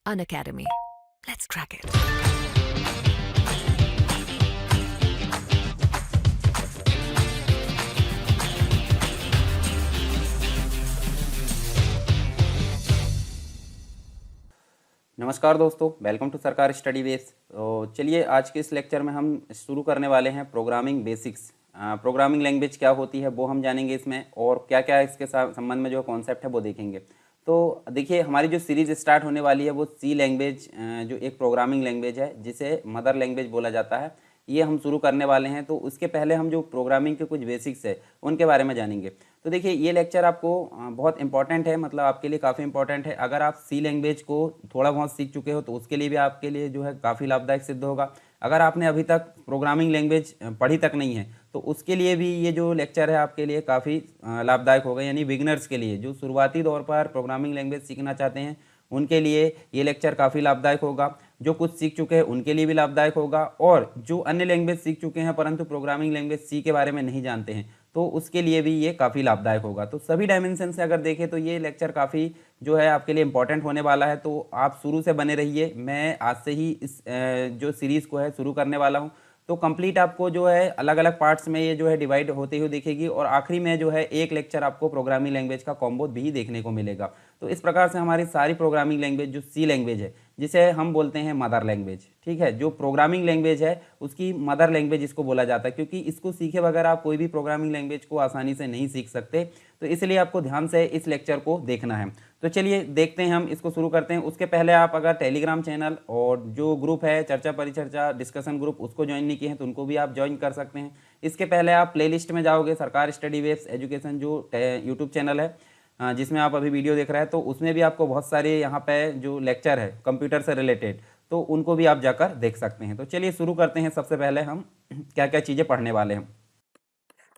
Unacademy. Let's crack it. नमस्कार दोस्तों, welcome to सरकार स्टडी बेस। तो चलिए आज के इस लेक्चर में हम शुरू करने वाले हैं प्रोग्रामिंग बेसिक्स। प्रोग्रामिंग लैंग्वेज क्या होती है वो हम जानेंगे इसमें, और क्या क्या इसके संबंध में जो कॉन्सेप्ट है वो देखेंगे। तो देखिए, हमारी जो सीरीज़ स्टार्ट होने वाली है वो सी लैंग्वेज, जो एक प्रोग्रामिंग लैंग्वेज है जिसे मदर लैंग्वेज बोला जाता है, ये हम शुरू करने वाले हैं। तो उसके पहले हम जो प्रोग्रामिंग के कुछ बेसिक्स है उनके बारे में जानेंगे। तो देखिए, ये लेक्चर आपको बहुत इंपॉर्टेंट है, मतलब आपके लिए काफ़ी इंपॉर्टेंट है। अगर आप सी लैंग्वेज को थोड़ा बहुत सीख चुके हो तो उसके लिए भी आपके लिए जो है काफ़ी लाभदायक सिद्ध होगा। अगर आपने अभी तक प्रोग्रामिंग लैंग्वेज पढ़ी तक नहीं है तो उसके लिए भी ये जो लेक्चर है आपके लिए काफ़ी लाभदायक होगा। यानी बिगिनर्स के लिए, जो शुरुआती तौर पर प्रोग्रामिंग लैंग्वेज सीखना चाहते हैं, उनके लिए ये लेक्चर काफ़ी लाभदायक होगा। जो कुछ सीख चुके हैं उनके लिए भी लाभदायक होगा, और जो अन्य लैंग्वेज सीख चुके हैं परंतु प्रोग्रामिंग लैंग्वेज सी के बारे में नहीं जानते हैं तो उसके लिए भी ये काफ़ी लाभदायक होगा। तो सभी डायमेंशन से अगर देखें तो ये लेक्चर काफ़ी जो है आपके लिए इंपॉर्टेंट होने वाला है। तो आप शुरू से बने रहिए। मैं आज से ही इस जो सीरीज़ को है शुरू करने वाला हूँ। तो कंप्लीट आपको जो है अलग अलग पार्ट्स में ये जो है डिवाइड होते हुए दिखेगी, और आखिरी में जो है एक लेक्चर आपको प्रोग्रामिंग लैंग्वेज का कॉम्बो भी देखने को मिलेगा। तो इस प्रकार से हमारी सारी प्रोग्रामिंग लैंग्वेज, जो सी लैंग्वेज है जिसे हम बोलते हैं मदर लैंग्वेज, ठीक है, जो प्रोग्रामिंग लैंग्वेज है उसकी मदर लैंग्वेज इसको बोला जाता है, क्योंकि इसको सीखे बगैर आप कोई भी प्रोग्रामिंग लैंग्वेज को आसानी से नहीं सीख सकते। तो इसलिए आपको ध्यान से इस लेक्चर को देखना है। तो चलिए देखते हैं, हम इसको शुरू करते हैं। उसके पहले आप अगर टेलीग्राम चैनल और जो ग्रुप है चर्चा परिचर्चा डिस्कशन ग्रुप, उसको ज्वाइन नहीं किए हैं तो उनको भी आप ज्वाइन कर सकते हैं। इसके पहले आप प्लेलिस्ट में जाओगे, सरकार स्टडी वेब्स एजुकेशन जो यूट्यूब चैनल है जिसमें आप अभी वीडियो देख रहे हैं, तो उसमें भी आपको बहुत सारे यहाँ पे जो लेक्चर है कंप्यूटर से रिलेटेड, तो उनको भी आप जाकर देख सकते हैं। तो चलिए शुरू करते हैं। सबसे पहले हम क्या क्या चीज़ें पढ़ने वाले हैं।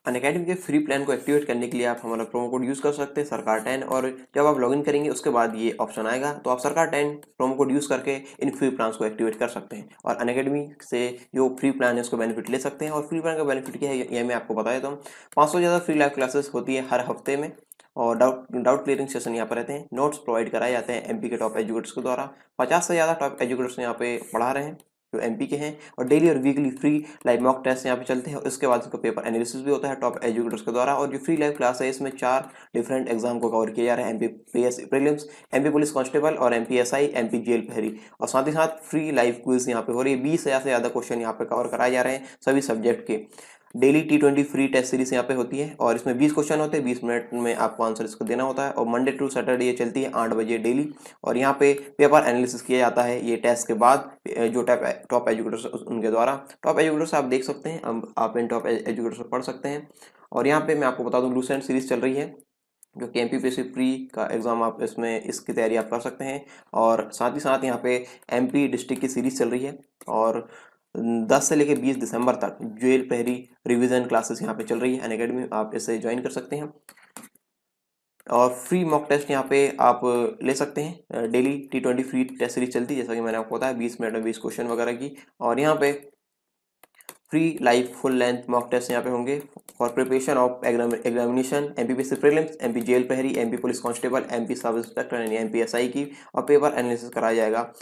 अनअकैडमी के फ्री प्लान को एक्टिवेट करने के लिए आप हमारा प्रोमो कोड यूज़ कर सकते हैं सरकार 10, और जब आप लॉगिन करेंगे उसके बाद ये ऑप्शन आएगा तो आप सरकार 10 प्रोमो कोड यूज़ करके इन फ्री प्लान्स को एक्टिवेट कर सकते हैं और अनअकैडमी से जो फ्री प्लान है उसको बेनिफिट ले सकते हैं। और फ्री प्लान का बेनिफिट क्या है ये मैं आपको बता देता हूँ। 500 से ज़्यादा फ्री लाइव क्लासेस होती है हर हफ्ते में, और डाउट क्लियरिंग सेशन यहाँ पर रहते हैं। नोट्स प्रोवाइड कराए जाते हैं एमपी के टॉप एजुकेटर्स के द्वारा। 50 से ज़्यादा टॉप एजुकेटर्स यहाँ पे पढ़ा रहे हैं जो एमपी के हैं, और डेली और weekly free live mock test यहाँ पे चलते हैं। उसके बाद इसका पेपर एनालिसिस भी होता है टॉप एजुकेटर्स के द्वारा। और जो फ्री लाइव क्लास है इसमें 4 डिफरेंट एग्जाम को कवर किया जा रहा है: MP PS prelims, MP police constable और एमपी एसआई, एमपी जेल पहरी। और साथ ही साथ फ्री लाइव क्विज यहाँ पे हो रही है। 20,000 से ज़्यादा क्वेश्चन यहाँ पे कवर कराए जा रहे हैं सभी सब्जेक्ट के। Daily T20 free test series यहाँ पे होती है, और इसमें 20 क्वेश्चन होते हैं, 20 मिनट में आपको आंसर इसको देना होता है। और मंडे टू सैटरडे ये चलती है 8 बजे डेली, और यहाँ पे पेपर एनालिसिस किया जाता है ये टेस्ट के बाद जो टॉप एजुकेटर्स उनके द्वारा। टॉप एजुकेटर्स आप देख सकते हैं, अब आप इन टॉप एजुकेटर्स पढ़ सकते हैं। और यहाँ पे मैं आपको बता दूँ लूसेंट सीरीज चल रही है जो कि एमपीपीएससी प्री का एग्जाम, आप इसमें इसकी तैयारी आप कर सकते हैं। और साथ ही साथ यहाँ पे एमपी डिस्ट्रिक्ट की सीरीज चल रही है, और 10 से लेकर 20 दिसंबर तक जेल पहरी रिवीजन क्लासेस यहाँ पे चल रही है अनअकैडमी, आप इसे ज्वाइन कर सकते हैं। और फ्री मॉक टेस्ट यहाँ पे आप ले सकते हैं। Daily T20 free test series चलती है, जैसा कि मैंने आपको बताया, 20 मिनट में 20 क्वेश्चन वगैरह की। और यहाँ पे free live full length mock test यहाँ पे होंगे for preparation of examination, MPPSC prelims, MP jail पहरी, MP police constable, MP sub inspector यानी एमपी एसआई की। और पेपर एनालिसिस कराया जाएगा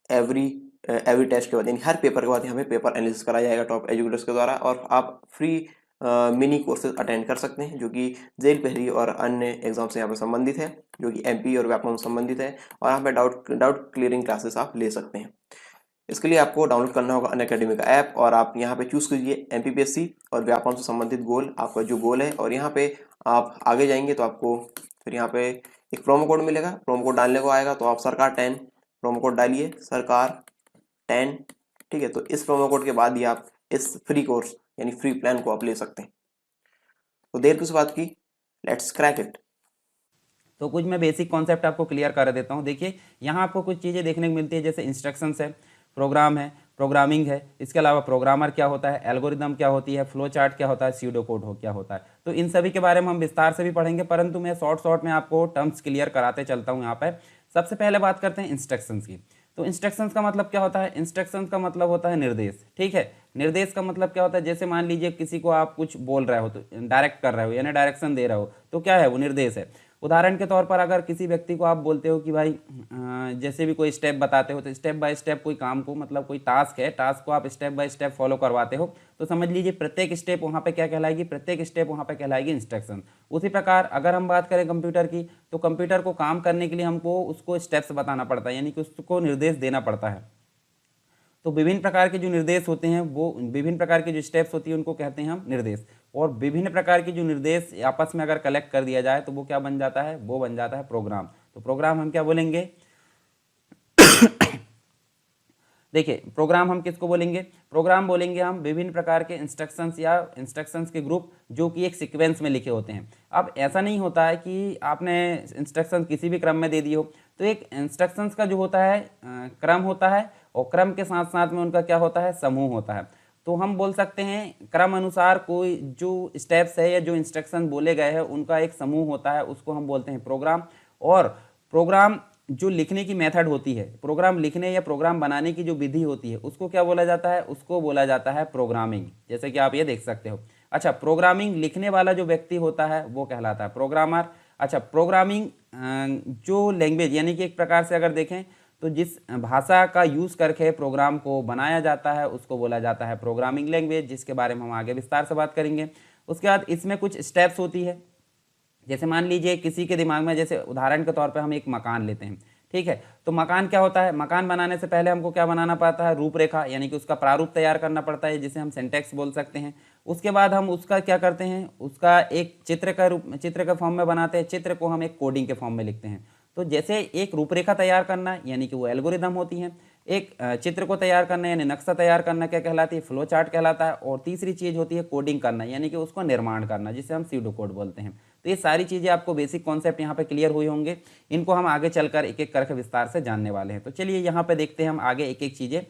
एवरी टेस्ट के बाद, यानी हर पेपर के बाद यहाँ पे पेपर एनालिसिस कराया जाएगा टॉप एजुकेटर्स के द्वारा। और आप फ्री मिनी कोर्सेज अटेंड कर सकते हैं जो कि जेल पहरी और अन्य एग्जाम से यहाँ पे संबंधित है, जो कि एमपी और व्यापम से संबंधित है। और यहाँ पे डाउट क्लियरिंग क्लासेस आप ले सकते हैं। इसके लिए आपको डाउनलोड करना होगा अनअकैडमी का ऐप, और आप यहाँ पे चूज कीजिए एमपीपीएससी और व्यापम से संबंधित गोल, आपका जो गोल है। और यहाँ पे आप आगे जाएंगे तो आपको फिर यहाँ पे एक प्रोमो कोड मिलेगा। प्रोमो कोड डालने को आएगा तो आप सरकार 10 प्रोमो कोड डालिए, सरकार 10, ठीक है। तो इस प्रोमो कोड के बाद ही आप इस फ्री कोर्स यानी फ्री प्लान को आप ले सकते हैं। तो देर किस बात की, लेट्स क्रैक इट। तो कुछ मैं बेसिक कॉन्सेप्ट आपको क्लियर कर देता हूँ। देखिए, यहाँ आपको कुछ चीज़ें देखने को मिलती है, जैसे इंस्ट्रक्शंस है, प्रोग्राम है, प्रोग्रामिंग है, इसके अलावा प्रोग्रामर क्या होता है, एल्गोरिदम क्या होती है, फ्लो चार्ट क्या होता है, स्यूडो कोड हो क्या होता है। तो इन सभी के बारे में हम विस्तार से भी पढ़ेंगे, परंतु मैं शॉर्ट में आपको टर्म्स क्लियर कराते चलता हूँ। यहाँ पर सबसे पहले बात करते हैं इंस्ट्रक्शंस की। तो इंस्ट्रक्शंस का मतलब क्या होता है? इंस्ट्रक्शंस का मतलब होता है निर्देश, ठीक है। निर्देश का मतलब क्या होता है? जैसे मान लीजिए किसी को आप कुछ बोल रहे हो तो डायरेक्ट कर रहे हो, यानी डायरेक्शन दे रहे हो, तो क्या है वो? निर्देश है। उदाहरण के तौर पर अगर किसी व्यक्ति को आप बोलते हो कि भाई जैसे भी कोई स्टेप बताते हो, तो स्टेप बाय स्टेप कोई काम को, मतलब कोई टास्क है, टास्क को आप स्टेप बाय स्टेप फॉलो करवाते हो, तो समझ लीजिए प्रत्येक स्टेप वहाँ पे क्या कहलाएगी, प्रत्येक स्टेप वहाँ पे कहलाएगी इंस्ट्रक्शन। उसी प्रकार अगर हम बात करें कंप्यूटर की, तो कंप्यूटर को काम करने के लिए हमको उसको स्टेप्स बताना पड़ता है, यानी कि उसको निर्देश देना पड़ता है। तो विभिन्न प्रकार के जो निर्देश होते हैं, वो विभिन्न प्रकार के जो स्टेप्स होती है उनको कहते हैं हम निर्देश। और विभिन्न प्रकार के जो निर्देश आपस में अगर कलेक्ट कर दिया जाए तो वो क्या बन जाता है, वो बन जाता है प्रोग्राम। तो प्रोग्राम हम क्या बोलेंगे देखिए, प्रोग्राम हम किसको बोलेंगे, प्रोग्राम बोलेंगे हम विभिन्न प्रकार के इंस्ट्रक्शंस या इंस्ट्रक्शंस के ग्रुप जो कि एक सीक्वेंस में लिखे होते हैं। अब ऐसा नहीं होता है कि आपने इंस्ट्रक्शन किसी भी क्रम में दे दी हो, तो एक इंस्ट्रक्शंस का जो होता है क्रम होता है, और क्रम के साथ साथ में उनका क्या होता है, समूह होता है। तो हम बोल सकते हैं क्रम अनुसार कोई जो स्टेप्स है या जो इंस्ट्रक्शन बोले गए हैं उनका एक समूह होता है, उसको हम बोलते हैं प्रोग्राम। और प्रोग्राम जो लिखने की मेथड होती है, प्रोग्राम लिखने या प्रोग्राम बनाने की जो विधि होती है, उसको क्या बोला जाता है, उसको बोला जाता है प्रोग्रामिंग, जैसे कि आप ये देख सकते हो। अच्छा, प्रोग्रामिंग लिखने वाला जो व्यक्ति होता है वो कहलाता है प्रोग्रामर। अच्छा, प्रोग्रामिंग जो लैंग्वेज, यानी कि एक प्रकार से अगर देखें तो जिस भाषा का यूज़ करके प्रोग्राम को बनाया जाता है उसको बोला जाता है प्रोग्रामिंग लैंग्वेज, जिसके बारे में हम आगे विस्तार से बात करेंगे। उसके बाद इसमें कुछ स्टेप्स होती है, जैसे मान लीजिए किसी के दिमाग में, जैसे उदाहरण के तौर पे हम एक मकान लेते हैं, ठीक है। तो मकान क्या होता है, मकान बनाने से पहले हमको क्या बनाना पड़ता है, रूपरेखा, यानी कि उसका प्रारूप तैयार करना पड़ता है, जिसे हम सिंटैक्स बोल सकते हैं। उसके बाद हम उसका क्या करते हैं, उसका एक चित्र के फॉर्म में बनाते हैं, चित्र को हम एक कोडिंग के फॉर्म में लिखते हैं। तो जैसे एक रूपरेखा तैयार करना, यानी कि वो एल्गोरिदम होती है, एक चित्र को तैयार करना यानी नक्शा तैयार करना क्या कहलाती है, फ्लो चार्ट कहलाता है। और तीसरी चीज़ होती है कोडिंग करना, यानी कि उसको निर्माण करना, जिसे हम सीडो कोड बोलते हैं। तो ये सारी चीज़ें आपको बेसिक कॉन्सेप्ट यहाँ पे क्लियर हुए होंगे, इनको हम आगे चलकर एक एक करके विस्तार से जानने वाले हैं। तो चलिए यहाँ पे देखते हैं हम आगे एक एक चीज़ें।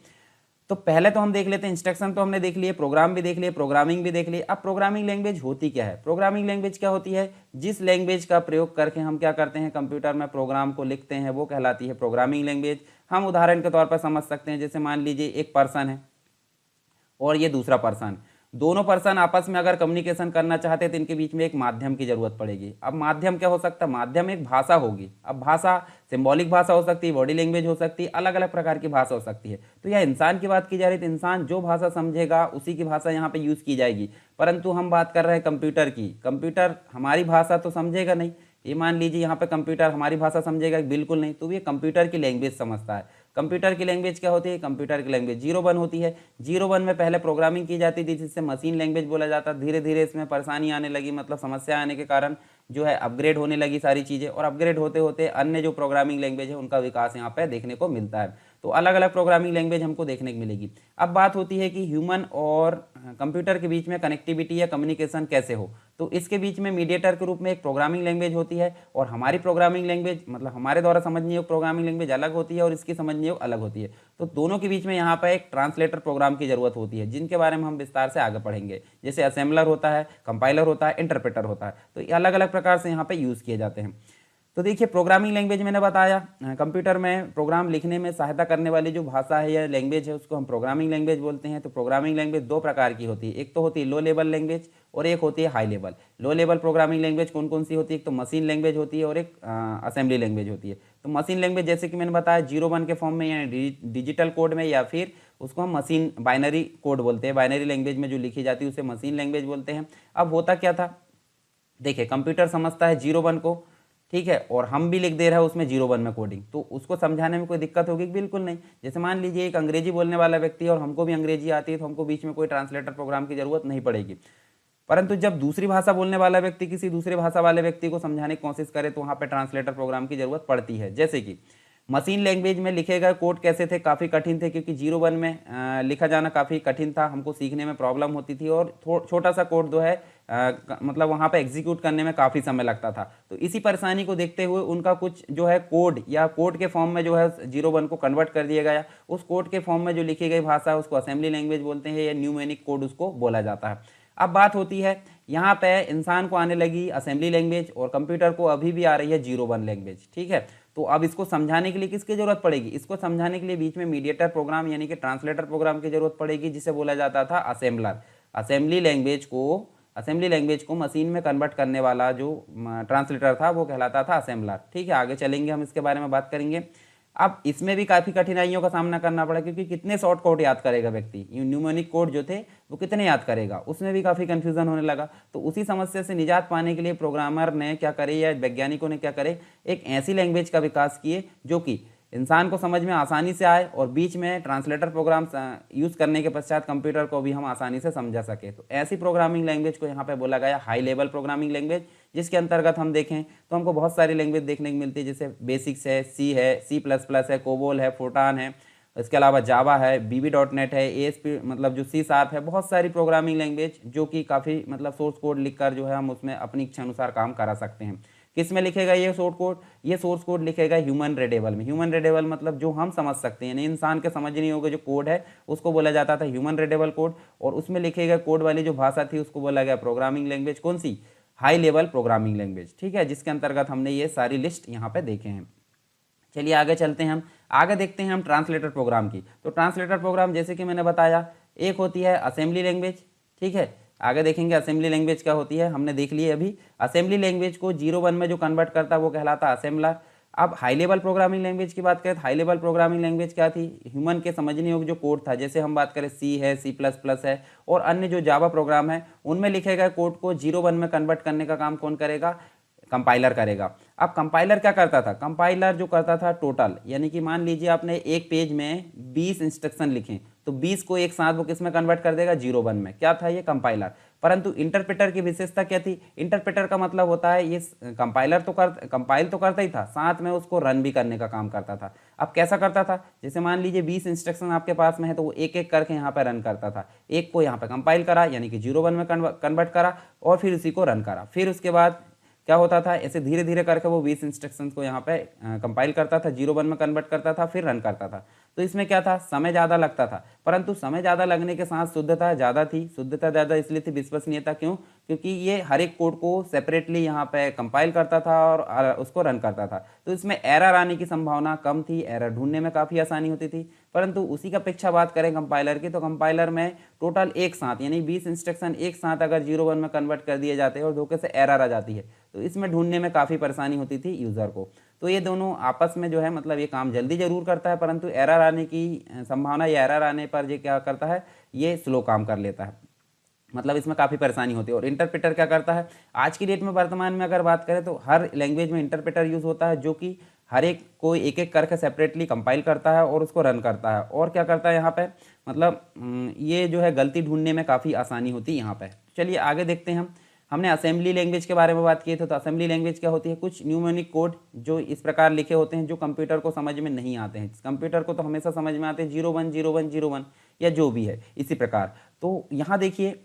तो पहले तो हम देख लेते हैं इंस्ट्रक्शन, तो हमने देख लिए, प्रोग्राम भी देख लिए, प्रोग्रामिंग भी देख लिए। अब प्रोग्रामिंग लैंग्वेज होती क्या है, प्रोग्रामिंग लैंग्वेज क्या होती है, जिस लैंग्वेज का प्रयोग करके हम क्या करते हैं, कंप्यूटर में प्रोग्राम को लिखते हैं, वो कहलाती है प्रोग्रामिंग लैंग्वेज। हम उदाहरण के तौर पर समझ सकते हैं, जैसे मान लीजिए एक पर्सन है और ये दूसरा पर्सन, दोनों पर्सन आपस में अगर कम्युनिकेशन करना चाहते हैं तो इनके बीच में एक माध्यम की जरूरत पड़ेगी। अब माध्यम क्या हो सकता है, माध्यम एक भाषा होगी। अब भाषा सिंबॉलिक भाषा हो सकती है, बॉडी लैंग्वेज हो सकती है, अलग अलग प्रकार की भाषा हो सकती है। तो यह इंसान की बात की जा रही है, तो इंसान जो भाषा समझेगा उसी की भाषा यहाँ पे यूज़ की जाएगी। परंतु हम बात कर रहे हैं कंप्यूटर की, कंप्यूटर हमारी भाषा तो समझेगा नहीं। ये मान लीजिए यहाँ पे कंप्यूटर हमारी भाषा समझेगा, बिल्कुल नहीं। तो ये कंप्यूटर की लैंग्वेज समझता है। कंप्यूटर की लैंग्वेज क्या होती है, कंप्यूटर की लैंग्वेज 0-1 होती है। 0-1 में पहले प्रोग्रामिंग की जाती थी, जिससे मशीन लैंग्वेज बोला जाता। धीरे धीरे इसमें परेशानी आने लगी, मतलब समस्या आने के कारण जो है अपग्रेड होने लगी सारी चीज़ें, और अपग्रेड होते होते अन्य जो प्रोग्रामिंग लैंग्वेज है उनका विकास यहाँ पे देखने को मिलता है। तो अलग अलग प्रोग्रामिंग लैंग्वेज हमको देखने को मिलेगी। अब बात होती है कि ह्यूमन और कंप्यूटर के बीच में कनेक्टिविटी या कम्युनिकेशन कैसे हो, तो इसके बीच में मीडिएटर के रूप में एक प्रोग्रामिंग लैंग्वेज होती है, और हमारी प्रोग्रामिंग लैंग्वेज, मतलब हमारे द्वारा समझने योग्य प्रोग्रामिंग लैंग्वेज अलग होती है और इसकी समझने योग्य अलग होती है। तो दोनों के बीच में यहाँ पर एक ट्रांसलेटर प्रोग्राम की जरूरत होती है, जिनके बारे में हम विस्तार से आगे पढ़ेंगे। जैसे असेंबलर होता है, कंपाइलर होता है, इंटरप्रेटर होता है। तो ये अलग अलग प्रकार से यहाँ पे यूज़ किए जाते हैं। तो देखिए, प्रोग्रामिंग लैंग्वेज मैंने बताया, कंप्यूटर में प्रोग्राम लिखने में सहायता करने वाली जो भाषा है या लैंग्वेज है उसको हम प्रोग्रामिंग लैंग्वेज बोलते हैं। तो प्रोग्रामिंग लैंग्वेज दो प्रकार की होती है, एक तो होती है लो लेवल लैंग्वेज और एक होती है high level. Low level programming language कौन कौन सी होती है, एक तो मशीन लैंग्वेज होती है और एक असेंबली लैंग्वेज होती है। तो मशीन लैंग्वेज जैसे कि मैंने बताया 0-1 के फॉर्म में, यानी डिजिटल कोड में, या फिर उसको हम मशीन बाइनरी कोड बोलते हैं। बाइनरी लैंग्वेज में जो लिखी जाती है उसे मशीन लैंग्वेज बोलते हैं। अब होता क्या था, देखिए कंप्यूटर समझता है 0-1 को, ठीक है, और हम भी लिख दे रहे हैं उसमें 0-1 में कोडिंग, तो उसको समझाने में कोई दिक्कत होगी, बिल्कुल नहीं। जैसे मान लीजिए एक अंग्रेजी बोलने वाला व्यक्ति और हमको भी अंग्रेजी आती है, तो हमको बीच में कोई ट्रांसलेटर प्रोग्राम की जरूरत नहीं पड़ेगी। परंतु जब दूसरी भाषा बोलने वाला व्यक्ति किसी दूसरे भाषा वाले व्यक्ति को समझाने की कोशिश करे तो वहाँ पर ट्रांसलेटर प्रोग्राम की जरूरत पड़ती है। जैसे कि मशीन लैंग्वेज में लिखे गए कोड कैसे थे, काफ़ी कठिन थे, क्योंकि 0-1 में लिखा जाना काफ़ी कठिन था, हमको सीखने में प्रॉब्लम होती थी, और छोटा सा कोड जो है मतलब वहाँ पे एग्जीक्यूट करने में काफ़ी समय लगता था। तो इसी परेशानी को देखते हुए उनका कुछ जो है कोड या कोड के फॉर्म में जो है 0-1 को कन्वर्ट कर दिया गया। उस कोड के फॉर्म में जो लिखी गई भाषा है उसको असेंबली लैंग्वेज बोलते हैं, या न्यूमेरिक कोड उसको बोला जाता है। अब बात होती है यहाँ पे इंसान को आने लगी असेंबली लैंग्वेज, और कंप्यूटर को अभी भी आ रही है 0-1 लैंग्वेज, ठीक है। तो अब इसको समझाने के लिए किसकी जरूरत पड़ेगी, इसको समझाने के लिए बीच में मीडिएटर प्रोग्राम यानी कि ट्रांसलेटर प्रोग्राम की जरूरत पड़ेगी, जिसे बोला जाता था असेंबलर। असेंबली लैंग्वेज को असेंबली लैंग्वेज को मशीन में कन्वर्ट करने वाला जो ट्रांसलेटर था वो कहलाता था असेंबलर। ठीक है, आगे चलेंगे, हम इसके बारे में बात करेंगे। अब इसमें भी काफ़ी कठिनाइयों का सामना करना पड़ा, क्योंकि कितने शॉर्ट कोड याद करेगा व्यक्ति, न्यूमोनिक कोड जो थे वो कितने याद करेगा, उसमें भी काफ़ी कन्फ्यूज़न होने लगा। तो उसी समस्या से निजात पाने के लिए प्रोग्रामर ने क्या करे, या वैज्ञानिकों ने क्या करे, एक ऐसी लैंग्वेज का विकास किए जो कि इंसान को समझ में आसानी से आए और बीच में ट्रांसलेटर प्रोग्राम यूज़ करने के पश्चात कंप्यूटर को भी हम आसानी से समझा सके। तो ऐसी प्रोग्रामिंग लैंग्वेज को यहाँ पे बोला गया हाई लेवल प्रोग्रामिंग लैंग्वेज, जिसके अंतर्गत हम देखें तो हमको बहुत सारी लैंग्वेज देखने को मिलती है, जैसे बेसिक्स है, C++ है, कोबोल है, फोटान है, इसके अलावा जावा है, VB.NET है, ASP मतलब जो C# है, बहुत सारी प्रोग्रामिंग लैंग्वेज जो कि काफ़ी मतलब सोर्स कोड लिखकर जो है हम उसमें अपनी इच्छा अनुसार काम करा सकते हैं। किस में लिखेगा ये सोर्स कोड? ये सोर्स कोड लिखेगा ह्यूमन रीडेबल में। ह्यूमन रीडेबल मतलब जो हम समझ सकते हैं, यानी इंसान के समझ नहीं होगा जो कोड है उसको बोला जाता था ह्यूमन रीडेबल कोड, और उसमें लिखेगा कोड वाली जो भाषा थी उसको बोला गया प्रोग्रामिंग लैंग्वेज। कौन सी? High level programming language. ठीक है, जिसके अंतर्गत हमने ये सारी लिस्ट यहाँ पे देखे हैं। चलिए आगे चलते हैं, हम आगे देखते हैं हम ट्रांसलेटर प्रोग्राम की। तो ट्रांसलेटर प्रोग्राम जैसे कि मैंने बताया, एक होती है असेंबली लैंग्वेज। ठीक है, आगे देखेंगे असेंबली लैंग्वेज क्या होती है, हमने देख ली अभी। असेंबली लैंग्वेज को 0-1 में जो कन्वर्ट करता है वो कहलाता है असेंबलर। अब हाई लेवल प्रोग्रामिंग लैंग्वेज की बात करें तो हाई लेवल प्रोग्रामिंग लैंग्वेज क्या थी? ह्यूमन के समझने योग्य जो कोड था, जैसे हम बात करें C है, C++ है और अन्य जो जावा प्रोग्राम है, उनमें लिखे गए कोड को 0-1 में कन्वर्ट करने का काम कौन करेगा? कंपाइलर करेगा। अब कंपाइलर क्या करता था? कंपाइलर जो करता था टोटल, यानी कि मान लीजिए आपने एक पेज में 20 इंस्ट्रक्शन लिखे, तो 20 को एक साथ वो किस में कन्वर्ट कर देगा? 0-1 में। क्या था ये? कंपाइलर। परंतु इंटरप्रेटर की विशेषता क्या थी? इंटरप्रेटर का मतलब होता है ये कंपाइलर तो कंपाइल तो करता ही था, साथ में उसको रन भी करने का काम करता था। अब कैसा करता था? जैसे मान लीजिए 20 इंस्ट्रक्शन आपके पास में है, तो वो एक एक करके यहाँ पे रन करता था। एक को यहाँ पे कंपाइल करा, यानी कि 0-1 में कन्वर्ट करा, और फिर उसी को रन करा। फिर उसके बाद क्या होता था? ऐसे धीरे धीरे करके वो 20 इंस्ट्रक्शंस को यहाँ पे कंपाइल करता था, 0-1 में कन्वर्ट करता था, फिर रन करता था। तो इसमें क्या था? समय ज़्यादा लगता था, परंतु समय ज़्यादा लगने के साथ शुद्धता ज़्यादा थी। शुद्धता ज़्यादा इसलिए थी, विश्वसनीयता क्यों? क्योंकि ये हर एक कोड को सेपरेटली यहाँ पे कंपाइल करता था और उसको रन करता था। तो इसमें एरर आने की संभावना कम थी, एरर ढूंढने में काफ़ी आसानी होती थी। परंतु उसी का अपेक्षा बात करें कंपाइलर की, तो कंपाइलर में टोटल एक साथ, यानी 20 इंस्ट्रक्शन एक साथ अगर 0-1 में कन्वर्ट कर दिए जाते हैं और धोखे से एरर आ जाती है, तो इसमें ढूंढने में काफ़ी परेशानी होती थी यूज़र को। तो ये दोनों आपस में जो है मतलब ये काम जल्दी जरूर करता है, परंतु एरर आने की संभावना या एरर आने पर ये क्या करता है? ये स्लो काम कर लेता है, मतलब इसमें काफ़ी परेशानी होती है। और इंटरप्रेटर क्या करता है? आज की डेट में वर्तमान में अगर बात करें तो हर लैंग्वेज में इंटरप्रेटर यूज़ होता है, जो कि हर एक को एक एक करके सेपरेटली कंपाइल करता है और उसको रन करता है। और क्या करता है यहाँ पे? मतलब ये जो है गलती ढूंढने में काफ़ी आसानी होती है यहाँ पे। चलिए आगे देखते हैं हम। हमने असेंबली लैंग्वेज के बारे में बात की थी, तो असेंबली लैंग्वेज क्या होती है? कुछ न्यूमेरिक कोड जो इस प्रकार लिखे होते हैं जो कंप्यूटर को समझ में नहीं आते हैं। कंप्यूटर को तो हमेशा समझ में आते हैं 0-1 0-1 0-1 या जो भी है इसी प्रकार। तो यहाँ देखिए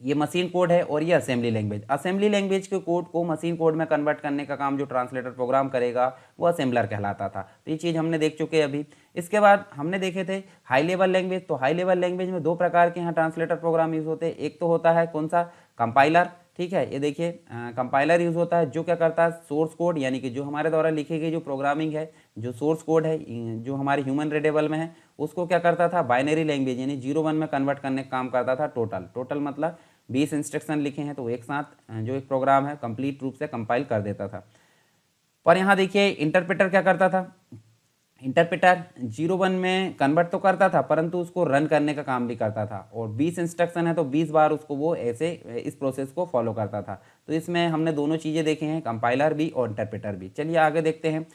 ये मशीन कोड है और ये असेंबली लैंग्वेज। असेंबली लैंग्वेज के कोड को मशीन कोड में कन्वर्ट करने का काम जो ट्रांसलेटर प्रोग्राम करेगा वो असेंबलर कहलाता था। तो ये चीज़ हमने देख चुके हैं अभी। इसके बाद हमने देखे थे हाई लेवल लैंग्वेज। तो हाई लेवल लैंग्वेज में दो प्रकार के यहाँ ट्रांसलेटर प्रोग्राम यूज़ होते हैं। एक तो होता है कौन सा? कंपाइलर। ठीक है, ये देखिए कंपाइलर यूज़ होता है जो क्या करता है? सोर्स कोड, यानी कि जो हमारे द्वारा लिखी गई जो प्रोग्रामिंग है, जो सोर्स कोड है जो हमारे ह्यूमन रीडेबल में है, उसको क्या करता था? बाइनरी लैंग्वेज यानी 0-1 में कन्वर्ट करने का काम करता था। टोटल मतलब 20 इंस्ट्रक्शन लिखे हैं तो एक साथ जो एक प्रोग्राम है कंप्लीट रूप से कंपाइल कर देता था। पर यहाँ देखिए इंटरप्रेटर क्या करता था? इंटरप्रेटर 0-1 में कन्वर्ट तो करता था, परंतु उसको रन करने का काम भी करता था। और 20 इंस्ट्रक्शन है तो 20 बार उसको वो ऐसे इस प्रोसेस को फॉलो करता था। तो इसमें हमने दोनों चीज़ें देखे हैं, कंपाइलर भी और इंटरप्रेटर भी। चलिए आगे देखते हैं।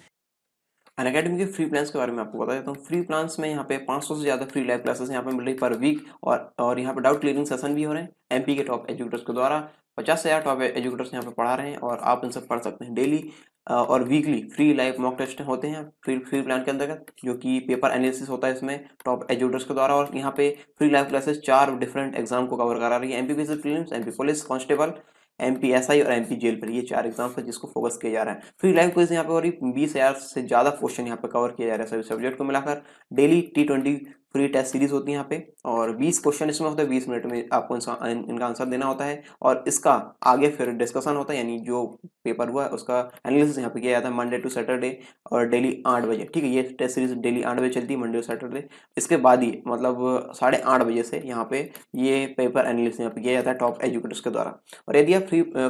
अनअकैडमी के फ्री प्लान्स के बारे में आपको बता देता हूँ। फ्री प्लान्स में यहाँ पे 500 से ज़्यादा फ्री लाइव क्लासेस यहाँ पे मिल रही पर वीक, और यहाँ पे डाउट क्लियरिंग सेशन भी हो रहे हैं एमपी के टॉप एजुकेटर्स के द्वारा। 50 से ज़्यादा टॉप एजुकेटर्स यहाँ पे पढ़ा रहे हैं और आप इनसे पढ़ सकते हैं। डेली और weekly free live mock test होते हैं फ्री प्लान के अंतर्गत, जो कि पेपर एनालिसिस होता है इसमें टॉप एजुकेटर्स के द्वारा। और यहाँ पे free live classes 4 different exam को कवर करा रही है। MPPC prelims, MP police constable, MP SI और एमपी जेल पर, ये 4 एग्जाम्स है जिसको फोकस किया जा रहा है। फ्री लाइव क्विज यहाँ पे और 20,000 से ज़्यादा क्वेश्चन यहाँ पे कवर किया जा रहा है सभी सब्जेक्ट को मिलाकर। Daily T20 free test series होती है यहाँ पे, और 20 क्वेश्चन इसमें होते हैं, 20 मिनट में आपको इनका आंसर देना होता है, और इसका आगे फिर डिस्कशन होता है, यानी जो पेपर हुआ है उसका एनालिसिस यहाँ पे किया जाता है मंडे टू सैटरडे और डेली 8 बजे। ठीक है, ये टेस्ट सीरीज डेली 8 बजे चलती है, मंडे टू सैटरडे। इसके बाद ही मतलब 8:30 बजे से यहाँ पे ये पेपर एनालिसिस यहाँ पे किया जाता है टॉप एजुकेटर्स के द्वारा। और यदि आप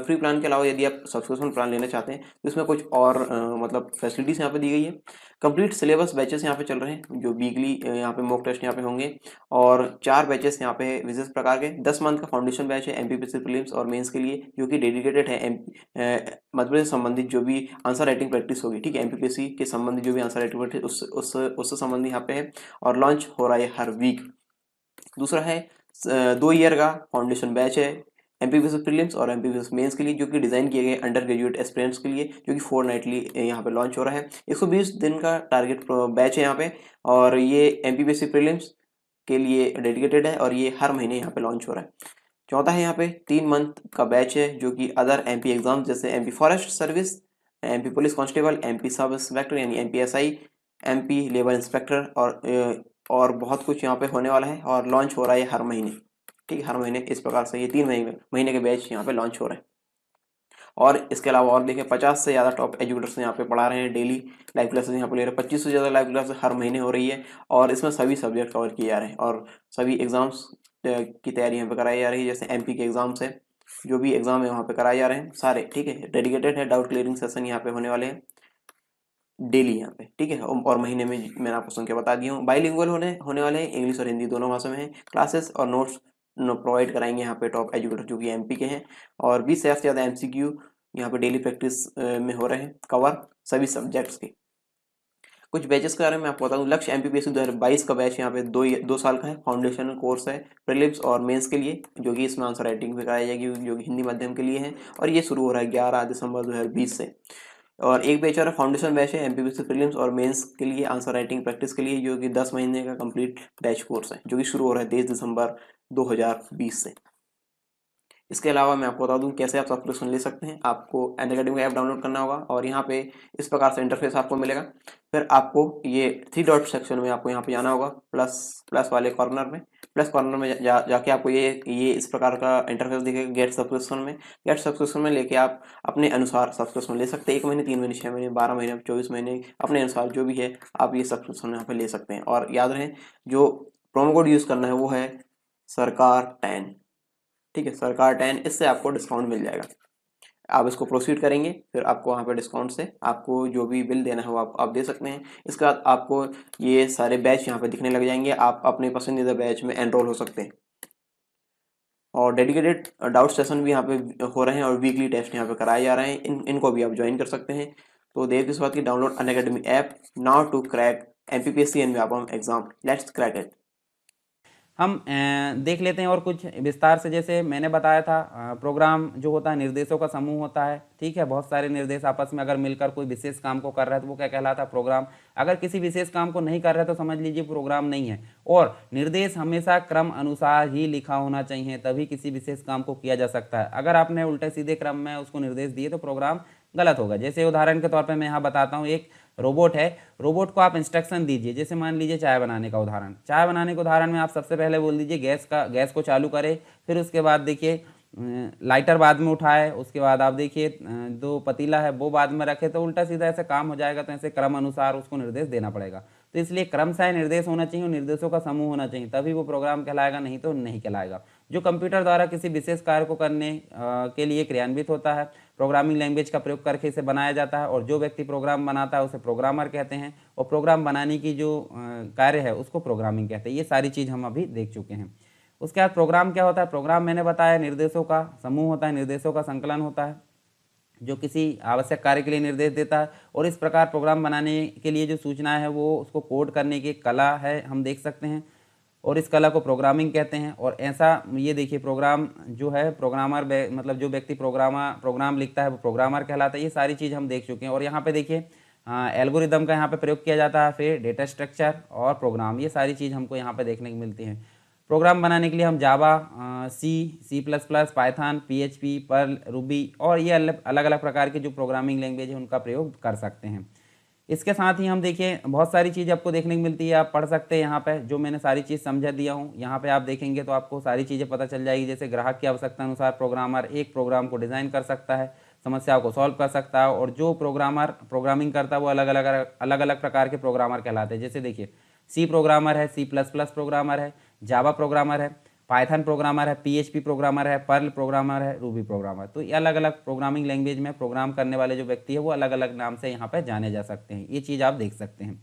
फ्री प्लान के अलावा यदि आप सब्सक्रिप्शन प्लान लेना चाहते हैं तो इसमें कुछ और मतलब फैसिलिटीज यहाँ पे दी गई है। कंप्लीट सिलेबस बैचेस यहाँ पे चल रहे हैं, जो वीकली यहाँ पे मॉक टेस्ट यहाँ पे होंगे, और 4 बैचेस यहाँ पे विशेष प्रकार के। 10 मंथ का फाउंडेशन बैच है एमपीपीएससी प्रीलिम्स और मेंस के लिए, जो कि डेडिकेटेड है मध्य प्रदेश से संबंधित जो भी आंसर राइटिंग प्रैक्टिस होगी। ठीक है, एमपीपीएससी के संबंधित जो भी आंसर राइटिंग प्रैक्टिस उससे संबंधित यहाँ पे है, और लॉन्च हो रहा है हर वीक। दूसरा है 2 ईयर का फाउंडेशन बैच है एमपीपीएससी प्रीलिम्स और एमपीपीएससी मेंस के लिए, जो कि डिजाइन किए गए अंडर ग्रेजुएट एस्पिरेंट्स के लिए, जो कि फोर्टनाइटली यहाँ पे लॉन्च हो रहा है। 120 दिन का टारगेट बैच है यहाँ पे, और ये एमपीपीएससी प्रीलिम्स के लिए डेडिकेटेड है, और ये हर महीने यहाँ पे लॉन्च हो रहा है। चौथा है यहाँ पे 3 मंथ का बैच है, जो कि अदर एमपी एग्जाम जैसे MP forest service, MP police constable, MP sub inspector यानी एमपीएसआई, एमपी लेबर इंस्पेक्टर, और बहुत कुछ यहाँ पे होने वाला है, और लॉन्च हो रहा है हर महीने। ठीक है, हर महीने इस प्रकार से ये 3 महीने के बैच यहाँ पे लॉन्च हो रहे हैं। और इसके अलावा और देखिए 50 से ज़्यादा टॉप एजुकेटर्स यहाँ पे पढ़ा रहे हैं, डेली लाइव क्लासेस यहाँ पे ले रहे हैं। 25 से ज़्यादा लाइव क्लासेस हर महीने हो रही है, और इसमें सभी सब्जेक्ट कवर किए जा रहे हैं, और सभी एग्जाम्स की तैयारी यहाँ पे कराई जा रही है। जैसे एमपी के एग्जाम्स है, जो भी एग्जाम है वहाँ पे कराए जा रहे हैं सारे। ठीक है, डेडिकेटेड है, डाउट क्लियरिंग सेशन यहाँ पे होने वाले हैं डेली यहाँ पे। ठीक है, और महीने में मैंने आपको संख्या बता दी हूँ। बाइलिंगुअल होने वाले हैं, इंग्लिश और हिंदी दोनों भाषा में है। क्लासेस और नोट्स प्रोवाइड कराएंगे यहाँ पे टॉप एजुकेटर जो कि एमपी के हैं, और 20 से ज़्यादा एमसीक्यू यहाँ पे डेली प्रैक्टिस में हो रहे हैं कवर सभी सब्जेक्ट्स के। कुछ बैचेस के बारे में आपको बता दूं। लक्ष्य एमपीपीएससी 2022 का बैच यहाँ पे 2 साल का है, फाउंडेशन कोर्स है प्रीलिम्स और मेंस के लिए, जो कि इसमें आंसर राइटिंग भी कराई जाएगी, जो कि हिंदी माध्यम के लिए है, और ये शुरू हो रहा है 11 दिसंबर 2020 से। और एक बैच और फाउंडेशन बैच है एमपीपीएससी प्रीलिम्स और मेंस के लिए आंसर राइटिंग प्रैक्टिस के लिए, जो कि 10 महीने का कंप्लीट बैच कोर्स है, जो कि शुरू हो रहा है 23 दिसंबर 2020 से। इसके अलावा मैं आपको बता दूं कैसे आप सब्सक्रिप्शन ले सकते हैं। आपको अनअकैडमी का ऐप डाउनलोड करना होगा, और यहाँ पे इस प्रकार से इंटरफेस आपको मिलेगा। फिर आपको ये 3 डॉट सेक्शन में आपको यहाँ पे जाना होगा, प्लस वाले कॉर्नर में। प्लस कॉर्नर में जाके आपको ये इस प्रकार का इंटरफेस दिखेगा गेट सब्सक्रिप्शन में। गेट सब्सक्रिप्शन में लेके आप अपने अनुसार सब्सक्रिप्शन ले सकते हैं। 1 महीने, 3 महीने, 6 महीने, 12 महीने, 24 महीने, अपने अनुसार जो भी है आप ये सब्सक्रिप्शन यहाँ पे ले सकते हैं। और याद रहे, जो प्रोमो कोड यूज़ करना है वो है सरकार 10। ठीक है, सरकार 10, इससे आपको डिस्काउंट मिल जाएगा। आप इसको प्रोसीड करेंगे, फिर आपको वहाँ पे डिस्काउंट से आपको जो भी बिल देना है वो आप दे सकते हैं। इसके बाद आपको ये सारे बैच यहाँ पे दिखने लग जाएंगे, आप अपने पसंदीदा बैच में एनरोल हो सकते हैं। और डेडिकेटेड डाउट सेशन भी यहाँ पे हो रहे हैं, और वीकली टेस्ट यहाँ पे कराए जा रहे हैं। इनको भी आप ज्वाइन कर सकते हैं। तो देर किस बात की, download Unacademy app now to crack MPPSC and Vyapam exam, let's crack it. हम देख लेते हैं और कुछ विस्तार से। जैसे मैंने बताया था, प्रोग्राम जो होता है निर्देशों का समूह होता है। ठीक है, बहुत सारे निर्देश आपस में अगर मिलकर कोई विशेष काम को कर रहा है तो वो क्या कहलाता है, प्रोग्राम। अगर किसी विशेष काम को नहीं कर रहा है तो समझ लीजिए प्रोग्राम नहीं है। और निर्देश हमेशा क्रम अनुसार ही लिखा होना चाहिए, तभी किसी विशेष काम को किया जा सकता है। अगर आपने उल्टे सीधे क्रम में उसको निर्देश दिए तो प्रोग्राम गलत होगा। जैसे उदाहरण के तौर पर मैं यहाँ बताता हूँ, एक रोबोट है, रोबोट को आप इंस्ट्रक्शन दीजिए। जैसे मान लीजिए चाय बनाने का उदाहरण, चाय बनाने के उदाहरण में आप सबसे पहले बोल दीजिए गैस को चालू करे, फिर उसके बाद देखिए लाइटर बाद में उठाए, उसके बाद आप देखिए जो पतीला है वो बाद में रखे, तो उल्टा सीधा ऐसे काम हो जाएगा। तो ऐसे क्रम अनुसार उसको निर्देश देना पड़ेगा। तो इसलिए क्रमशः निर्देश होना चाहिए और निर्देशों का समूह होना चाहिए, तभी वो प्रोग्राम कहलाएगा, नहीं तो नहीं कहलाएगा। जो कंप्यूटर द्वारा किसी विशेष कार्य को करने के लिए क्रियान्वित होता है, प्रोग्रामिंग लैंग्वेज का प्रयोग करके इसे बनाया जाता है। और जो व्यक्ति प्रोग्राम बनाता है उसे प्रोग्रामर कहते हैं, और प्रोग्राम बनाने की जो कार्य है उसको प्रोग्रामिंग कहते हैं। ये सारी चीज़ हम अभी देख चुके हैं। उसके बाद प्रोग्राम क्या होता है, प्रोग्राम मैंने बताया निर्देशों का समूह होता है, निर्देशों का संकलन होता है जो किसी आवश्यक कार्य के लिए निर्देश देता है। और इस प्रकार प्रोग्राम बनाने के लिए जो सूचनाएं है वो उसको कोड करने की कला है, हम देख सकते हैं, और इस कला को प्रोग्रामिंग कहते हैं। और ऐसा ये देखिए, प्रोग्राम जो है प्रोग्रामर मतलब जो व्यक्ति प्रोग्राम लिखता है वो प्रोग्रामर कहलाता है। ये सारी चीज़ हम देख चुके हैं। और यहाँ पे देखिए एल्गोरिदम का यहाँ पे प्रयोग किया जाता है, फिर डेटा स्ट्रक्चर और प्रोग्राम, ये सारी चीज़ हमको यहाँ पे देखने को मिलती है। प्रोग्राम बनाने के लिए हम Java, C plus plus, Python, PHP, Perl, Ruby और ये अलग अलग प्रकार के जो प्रोग्रामिंग लैंग्वेज है उनका प्रयोग कर सकते हैं। इसके साथ ही हम देखिए बहुत सारी चीज़ आपको देखने को मिलती है, आप पढ़ सकते हैं यहाँ पे, जो मैंने सारी चीज़ समझा दिया हूँ। यहाँ पे आप देखेंगे तो आपको सारी चीज़ें पता चल जाएगी। जैसे ग्राहक की आवश्यकता अनुसार प्रोग्रामर एक प्रोग्राम को डिज़ाइन कर सकता है, समस्याओं को सॉल्व कर सकता है, और जो प्रोग्रामर प्रोग्रामिंग करता है वो अलग अलग प्रकार के प्रोग्रामर कहलाते हैं। जैसे देखिए सी प्रोग्रामर है, C++ प्रोग्रामर है, जावा प्रोग्रामर है, पाइथन प्रोग्रामर है, PHP प्रोग्रामर है, पर्ल प्रोग्रामर है, रूबी प्रोग्रामर। तो ये अलग अलग प्रोग्रामिंग लैंग्वेज में प्रोग्राम करने वाले जो व्यक्ति है वो अलग अलग नाम से यहाँ पे जाने जा सकते हैं। ये चीज़ आप देख सकते हैं।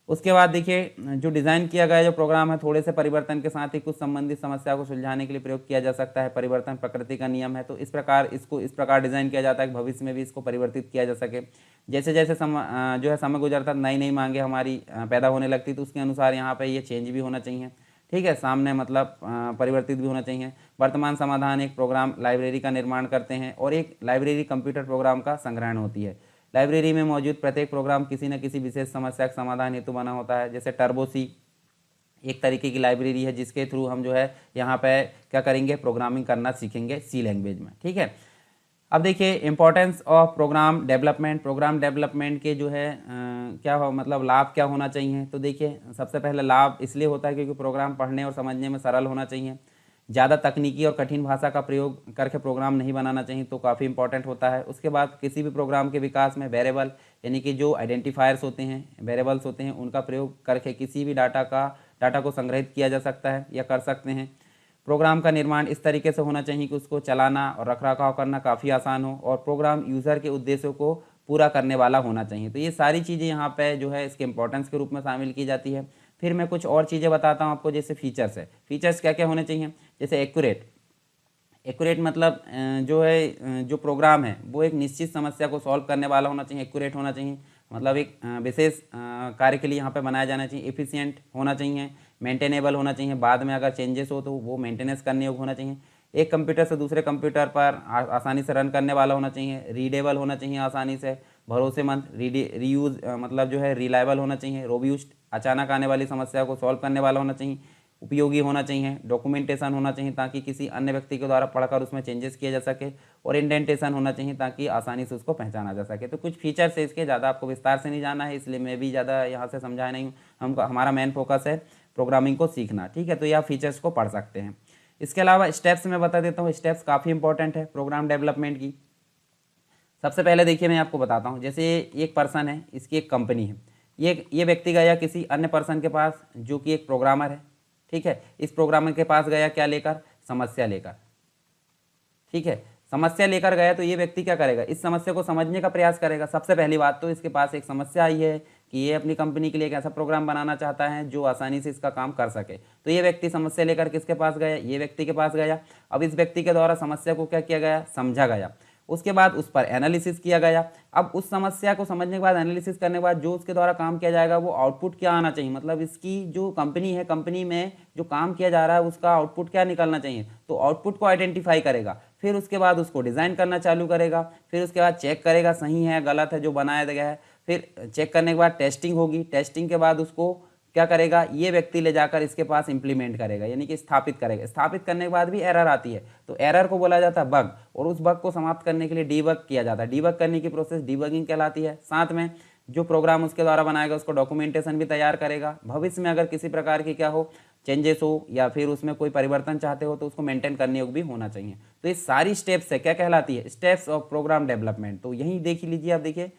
उसके बाद देखिए जो डिज़ाइन किया गया जो प्रोग्राम है, थोड़े से परिवर्तन के साथ ही कुछ संबंधित समस्या को सुलझाने के लिए प्रयोग किया जा सकता है। परिवर्तन प्रकृति का नियम है, तो इस प्रकार डिज़ाइन किया जाता है कि भविष्य में भी इसको परिवर्तित किया जा सके। जैसे जैसे जो है समय गुजरता, नई नई मांगे हमारी पैदा होने लगती, तो उसके अनुसार यहाँ पे ये चेंज भी होना चाहिए। ठीक है, सामने मतलब परिवर्तित भी होना चाहिए। वर्तमान समाधान एक प्रोग्राम लाइब्रेरी का निर्माण करते हैं, और एक लाइब्रेरी कंप्यूटर प्रोग्राम का संग्रहण होती है। लाइब्रेरी में मौजूद प्रत्येक प्रोग्राम किसी न किसी विशेष समस्या का समाधान हेतु बना होता है। जैसे टर्बो सी एक तरीके की लाइब्रेरी है, जिसके थ्रू हम जो है यहाँ पे क्या करेंगे, प्रोग्रामिंग करना सीखेंगे सी लैंग्वेज में। ठीक है, अब देखिए importance of program development. Program development के जो है क्या हो मतलब लाभ क्या होना चाहिए। तो देखिए सबसे पहले लाभ इसलिए होता है क्योंकि प्रोग्राम पढ़ने और समझने में सरल होना चाहिए। ज़्यादा तकनीकी और कठिन भाषा का प्रयोग करके प्रोग्राम नहीं बनाना चाहिए, तो काफ़ी इंपॉर्टेंट होता है। उसके बाद किसी भी प्रोग्राम के विकास में वेरिएबल यानी कि जो आइडेंटिफायर्स होते हैं, वेरिएबल्स होते हैं, उनका प्रयोग करके किसी भी डाटा को संग्रहित किया जा सकता है या कर सकते हैं। प्रोग्राम का निर्माण इस तरीके से होना चाहिए कि उसको चलाना और रखरखाव करना काफ़ी आसान हो, और प्रोग्राम यूज़र के उद्देश्यों को पूरा करने वाला होना चाहिए। तो ये सारी चीज़ें यहाँ पे जो है इसके इंपॉर्टेंस के रूप में शामिल की जाती है। फिर मैं कुछ और चीज़ें बताता हूँ आपको, जैसे फीचर्स है। फीचर्स क्या क्या होने चाहिए, जैसे एक्यूरेट मतलब जो है जो प्रोग्राम है वो एक निश्चित समस्या को सॉल्व करने वाला होना चाहिए। एक्यूरेट होना चाहिए मतलब एक विशेष कार्य के लिए यहाँ पे बनाया जाना चाहिए। एफिशिएंट होना चाहिए, मेंटेनेबल होना चाहिए, बाद में अगर चेंजेस हो तो वो मेंटेनेंस करने योग्य होना चाहिए। एक कंप्यूटर से दूसरे कंप्यूटर पर आसानी से रन करने वाला होना चाहिए। रीडेबल होना चाहिए आसानी से, भरोसेमंद, रीयूज मतलब जो है रिलायबल होना चाहिए। रोब्यूस्ट अचानक आने वाली समस्या को सॉल्व करने वाला होना चाहिए। उपयोगी होना चाहिए। डॉक्यूमेंटेशन होना चाहिए ताकि किसी अन्य व्यक्ति के द्वारा पढ़कर उसमें चेंजेस किया जा सके। और इंडेंटेशन होना चाहिए ताकि आसानी से उसको पहचाना जा सके। तो कुछ फीचर्स है इसके, ज़्यादा आपको विस्तार से नहीं जाना है, इसलिए मैं भी ज़्यादा यहाँ से समझा नहीं हूँ। हमारा मेन फोकस है प्रोग्रामिंग को सीखना। ठीक है, तो ये आप फीचर्स को पढ़ सकते हैं। इसके अलावा स्टेप्स मैं बता देता हूँ। स्टेप्स काफ़ी इंपॉर्टेंट है प्रोग्राम डेवलपमेंट की। सबसे पहले देखिए मैं आपको बताता हूँ, जैसे एक पर्सन है, इसकी एक कंपनी है, ये व्यक्ति गया किसी अन्य पर्सन के पास जो कि एक प्रोग्रामर है। ठीक है, इस प्रोग्रामर के पास गया क्या लेकर, समस्या लेकर। ठीक है, समस्या लेकर गया तो ये व्यक्ति क्या करेगा, इस समस्या को समझने का प्रयास करेगा। सबसे पहली बात तो इसके पास एक समस्या आई है कि ये अपनी कंपनी के लिए एक ऐसा प्रोग्राम बनाना चाहता है जो आसानी से इसका काम कर सके। तो ये व्यक्ति समस्या लेकर किसके पास गया, ये व्यक्ति के पास गया। अब इस व्यक्ति के द्वारा समस्या को क्या किया गया, समझा गया। उसके बाद उस पर एनालिसिस किया गया। अब उस समस्या को समझने के बाद, एनालिसिस करने के बाद जो उसके द्वारा काम किया जाएगा वो आउटपुट क्या आना चाहिए, मतलब इसकी जो कंपनी है, कंपनी में जो काम किया जा रहा है उसका आउटपुट क्या निकलना चाहिए। तो आउटपुट को आइडेंटिफाई करेगा, फिर उसके बाद उसको डिज़ाइन करना चालू करेगा, फिर उसके बाद चेक करेगा सही है गलत है जो बनाया गया है। फिर चेक करने के बाद टेस्टिंग होगी, टेस्टिंग के बाद उसको क्या करेगा, ये व्यक्ति ले जाकर इसके पास इंप्लीमेंट करेगा, यानी कि स्थापित करेगा। स्थापित करने के बाद भी एरर आती है तो एरर को बोला जाता है बग, और उस बग को समाप्त करने के लिए डीबग किया जाता है। डीबग करने की प्रोसेस डीबगिंग कहलाती है। साथ में जो प्रोग्राम उसके द्वारा बनाएगा उसको डॉक्यूमेंटेशन भी तैयार करेगा। भविष्य में अगर किसी प्रकार की क्या हो, चेंजेस हो या फिर उसमें कोई परिवर्तन चाहते हो तो उसको मेंटेन करने योग्य भी होना चाहिए। तो ये सारी स्टेप्स है, क्या कहलाती है, स्टेप्स ऑफ प्रोग्राम डेवलपमेंट। तो यही देख लीजिए आप, देखिए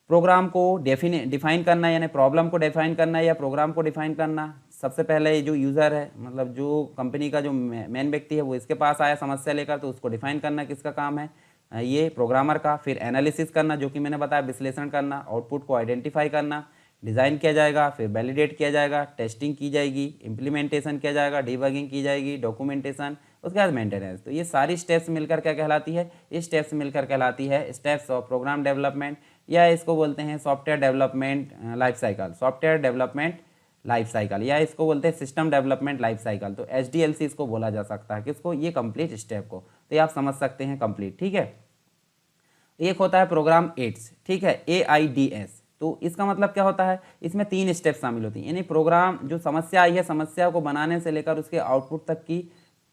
प्रोग्राम को डिफाइन करना यानी प्रॉब्लम को डिफाइन करना या प्रोग्राम को डिफाइन करना। सबसे पहले जो यूज़र है, मतलब जो कंपनी का जो मेन व्यक्ति है वो इसके पास आया समस्या लेकर, तो उसको डिफाइन करना किसका काम है, ये प्रोग्रामर का। फिर एनालिसिस करना जो कि मैंने बताया, विश्लेषण करना, आउटपुट को आइडेंटिफाई करना, डिज़ाइन किया जाएगा, फिर वैलिडेट किया जाएगा, टेस्टिंग की जाएगी, इम्प्लीमेंटेशन किया जाएगा, डिबगिंग की जाएगी, डॉक्यूमेंटेशन, उसके बाद मेंटेनेंस। तो ये सारी स्टेप्स मिलकर क्या कहलाती है, ये स्टेप्स मिलकर कहलाती है स्टेप्स ऑफ प्रोग्राम डेवलपमेंट, या इसको बोलते हैं software development life cycle, software development life cycle, या इसको बोलते हैं सिस्टम डेवलपमेंट लाइफ साइकिल। तो SDLC इसको बोला जा सकता है, किसको, ये कंप्लीट स्टेप को। तो ये आप समझ सकते हैं कंप्लीट। ठीक है, एक होता है प्रोग्राम एड्स, ठीक है, AIDS। तो इसका मतलब क्या होता है, इसमें 3 स्टेप शामिल होती हैं, यानी प्रोग्राम जो समस्या आई है, समस्या को बनाने से लेकर उसके आउटपुट तक की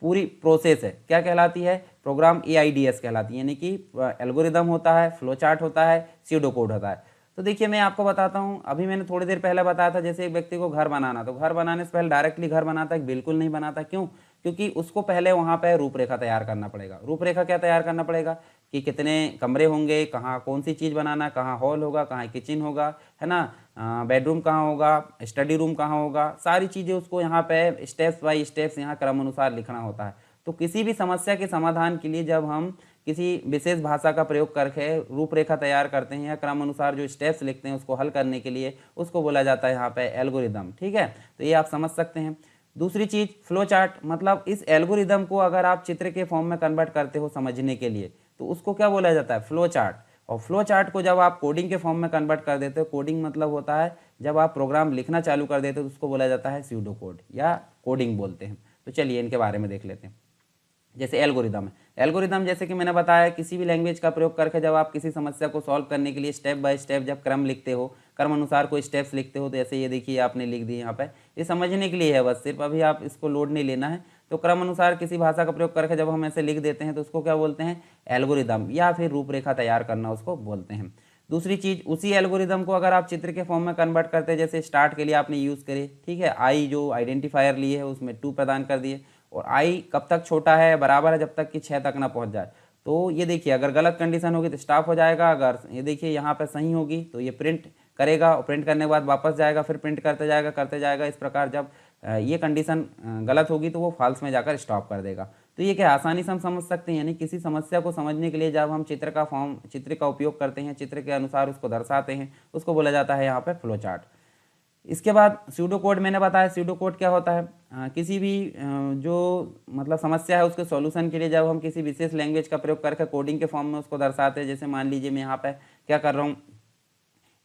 पूरी प्रोसेस है, क्या कहलाती है, प्रोग्राम AIDS कहलाती है। यानी कि एल्गोरिदम होता है, फ्लो चार्ट होता है, स्यूडो कोड होता है। तो देखिए मैं आपको बताता हूँ, अभी मैंने थोड़ी देर पहले बताया था जैसे एक व्यक्ति को घर बनाना, तो घर बनाने से पहले डायरेक्टली घर बनाता है? बिल्कुल नहीं बनाता। क्यों? क्योंकि उसको पहले वहाँ पे रूपरेखा तैयार करना पड़ेगा। रूपरेखा क्या तैयार करना पड़ेगा कि कितने कमरे होंगे, कहाँ कौन सी चीज़ बनाना, कहाँ हॉल होगा, कहाँ किचन होगा, है ना, बेडरूम कहाँ होगा, स्टडी रूम कहाँ होगा, सारी चीज़ें उसको यहाँ पे स्टेप्स बाय स्टेप्स यहाँ क्रम अनुसार लिखना होता है। तो किसी भी समस्या के समाधान के लिए जब हम किसी विशेष भाषा का प्रयोग करके रूपरेखा तैयार करते हैं या क्रम अनुसार जो स्टेप्स लिखते हैं उसको हल करने के लिए, उसको बोला जाता है यहाँ पे एल्गोरिदम। ठीक है, तो ये आप समझ सकते हैं। दूसरी चीज़ फ्लो चार्ट, मतलब इस एल्गोरिदम को अगर आप चित्र के फॉर्म में कन्वर्ट करते हो समझने के लिए तो उसको क्या बोला जाता है? Flow chart. और फ्लो चार्ट को जब आप कोडिंग के फॉर्म में कन्वर्ट कर देते हो, कोडिंग मतलब होता है जब आप प्रोग्राम लिखना चालू कर देते हो तो उसको बोला जाता है स्यूडो कोड या कोडिंग बोलते हैं। तो चलिए इनके बारे में देख लेते हैं। जैसे एल्गोरिदम है, एल्गोरिदम जैसे कि मैंने बताया किसी भी लैंग्वेज का प्रयोग करके जब आप किसी समस्या को सॉल्व करने के लिए स्टेप बाय स्टेप जब क्रम लिखते हो, क्रम अनुसार कोई स्टेप्स लिखते हो, तो ऐसे ये देखिए आपने लिख दिए यहाँ पे, ये समझने के लिए है बस, सिर्फ अभी आप इसको लोड नहीं लेना है। तो क्रम अनुसार किसी भाषा का प्रयोग करके जब हम ऐसे लिख देते हैं तो उसको क्या बोलते हैं? एल्गोरिदम, या फिर रूपरेखा तैयार करना उसको बोलते हैं। दूसरी चीज़, उसी एल्गोरिदम को अगर आप चित्र के फॉर्म में कन्वर्ट करते हैं, जैसे स्टार्ट के लिए आपने यूज़ करे, ठीक है, आई जो आइडेंटिफायर लिए है उसमें 2 प्रदान कर दिए, और आई कब तक छोटा है? बराबर है जब तक कि 6 तक ना पहुंच जाए। तो ये देखिए अगर गलत कंडीशन होगी तो स्टॉप हो जाएगा, अगर ये देखिए यहाँ पे सही होगी तो ये प्रिंट करेगा, और प्रिंट करने के बाद वापस जाएगा, फिर प्रिंट करते जाएगा। इस प्रकार जब ये कंडीशन गलत होगी तो वो फॉल्स में जाकर स्टॉप कर देगा। तो ये क्या आसानी से हम समझ सकते हैं, यानी किसी समस्या को समझने के लिए जब हम चित्र का उपयोग करते हैं, चित्र के अनुसार उसको दर्शाते हैं, उसको बोला जाता है यहाँ पे फ्लो चार्ट। इसके बाद स्यूडो कोड मैंने बताया, स्यूडो कोड क्या होता है? किसी भी जो मतलब समस्या है उसके सॉल्यूशन के लिए जब हम किसी विशेष लैंग्वेज का प्रयोग करके कोडिंग के फॉर्म में उसको दर्शाते हैं। जैसे मान लीजिए मैं यहाँ पे क्या कर रहा हूँ,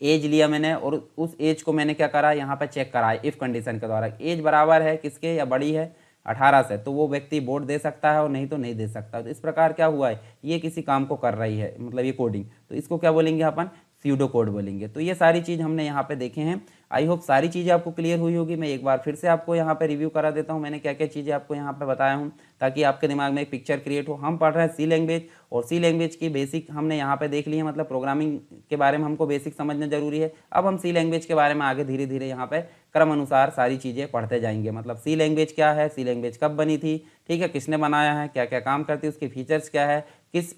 एज लिया मैंने और उस एज को मैंने क्या करा, यहाँ पे चेक करा इफ़ कंडीशन के द्वारा, एज बराबर है किसके या बड़ी है 18 से, तो वो व्यक्ति वोट दे सकता है और नहीं तो नहीं दे सकता। तो इस प्रकार क्या हुआ है, ये किसी काम को कर रही है, मतलब ये कोडिंग, तो इसको क्या बोलेंगे अपन? स्यूडो कोड बोलेंगे। तो ये सारी चीज़ हमने यहाँ पे देखे हैं। आई होप सारी चीज़ें आपको क्लियर हुई होगी। मैं एक बार फिर से आपको यहाँ पे रिव्यू करा देता हूँ मैंने क्या क्या चीज़ें आपको यहाँ पे बताया हूँ, ताकि आपके दिमाग में एक पिक्चर क्रिएट हो। हम पढ़ रहे हैं सी लैंग्वेज, और सी लैंग्वेज की बेसिक हमने यहाँ पे देख ली है, मतलब प्रोग्रामिंग के बारे में हमको बेसिक समझना जरूरी है। अब हम सी लैंग्वेज के बारे में आगे धीरे धीरे यहाँ पे क्रम अनुसार सारी चीज़ें पढ़ते जाएंगे। मतलब सी लैंग्वेज क्या है, सी लैंग्वेज कब बनी थी, ठीक है, किसने बनाया है, क्या क्या काम करती है, उसके फीचर्स क्या है, किस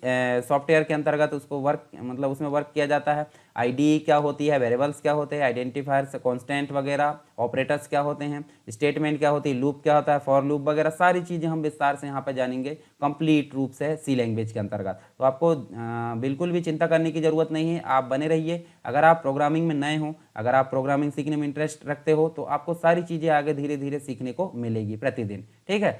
सॉफ्टवेयर के अंतर्गत उसको मतलब उसमें वर्क किया जाता है, आईडी क्या होती है, वेरिएबल्स क्या होते हैं, आइडेंटिफायर्स, कांस्टेंट वगैरह, ऑपरेटर्स क्या होते हैं, स्टेटमेंट क्या होती है, लूप क्या होता है, फॉर लूप वगैरह, सारी चीज़ें हम विस्तार से यहाँ पर जानेंगे कंप्लीट रूप से सी लैंग्वेज के अंतर्गत। तो आपको बिल्कुल भी चिंता करने की ज़रूरत नहीं है, आप बने रहिए। अगर आप प्रोग्रामिंग में नए हो, अगर आप प्रोग्रामिंग सीखने में इंटरेस्ट रखते हो, तो आपको सारी चीज़ें आगे धीरे धीरे सीखने को मिलेगी प्रतिदिन, ठीक है।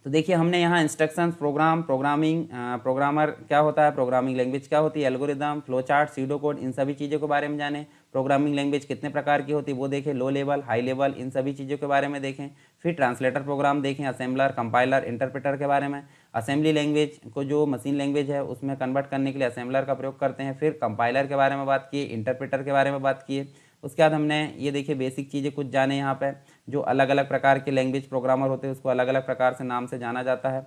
तो देखिए हमने यहाँ इंस्ट्रक्शंस, प्रोग्रामर क्या होता है, प्रोग्रामिंग लैंग्वेज क्या होती है, algorithm, flow chart, pseudo code, इन सभी चीज़ों के बारे में जाने। प्रोग्रामिंग लैंग्वेज कितने प्रकार की होती है वो देखें, लो लेवल, हाई लेवल, इन सभी चीज़ों के बारे में देखें। फिर ट्रांसलेटर प्रोग्राम देखें, असेंबलर, कंपाइलर, इंटरप्रेटर के बारे में। असेंबली लैंग्वेज को जो मशीन लैंग्वेज है उसमें कन्वर्ट करने के लिए असेंबलर का प्रयोग करते हैं। फिर कंपाइलर के बारे में बात किए, इंटरप्रेटर के बारे में बात किए। उसके बाद हमने ये देखिए बेसिक चीज़ें कुछ जाने यहाँ पे, जो अलग अलग प्रकार के लैंग्वेज प्रोग्रामर होते हैं उसको अलग अलग प्रकार से नाम से जाना जाता है।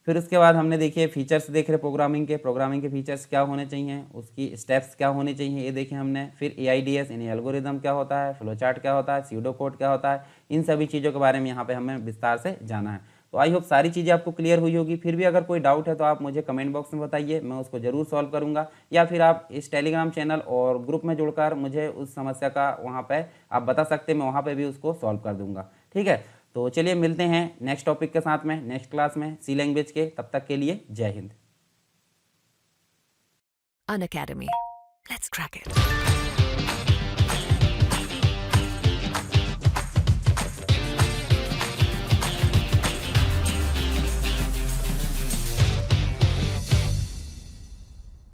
फिर उसके बाद हमने देखिए फीचर्स देख रहे प्रोग्रामिंग के फीचर्स क्या होने चाहिए, उसकी स्टेप्स क्या होने चाहिए, ये देखें हमने। फिर AIDS यानी एल्गोरिदम क्या होता है, फ्लो चार्ट क्या होता है, स्यूडो कोड क्या होता है, इन सभी चीज़ों के बारे में यहाँ पे हमें विस्तार से जाना है। तो आई होप सारी चीज़ें आपको क्लियर हुई होगी। फिर भी अगर कोई डाउट है तो आप मुझे कमेंट बॉक्स में बताइए, मैं उसको ज़रूर सॉल्व करूँगा, या फिर आप इस टेलीग्राम चैनल और ग्रुप में जुड़कर मुझे उस समस्या का वहाँ पर आप बता सकते हैं, मैं वहाँ पर भी उसको सॉल्व कर दूँगा, ठीक है। तो चलिए मिलते हैं नेक्स्ट टॉपिक के साथ में नेक्स्ट क्लास में सी लैंग्वेज के। तब तक के लिए जय Hind. Unacademy. Let's crack it.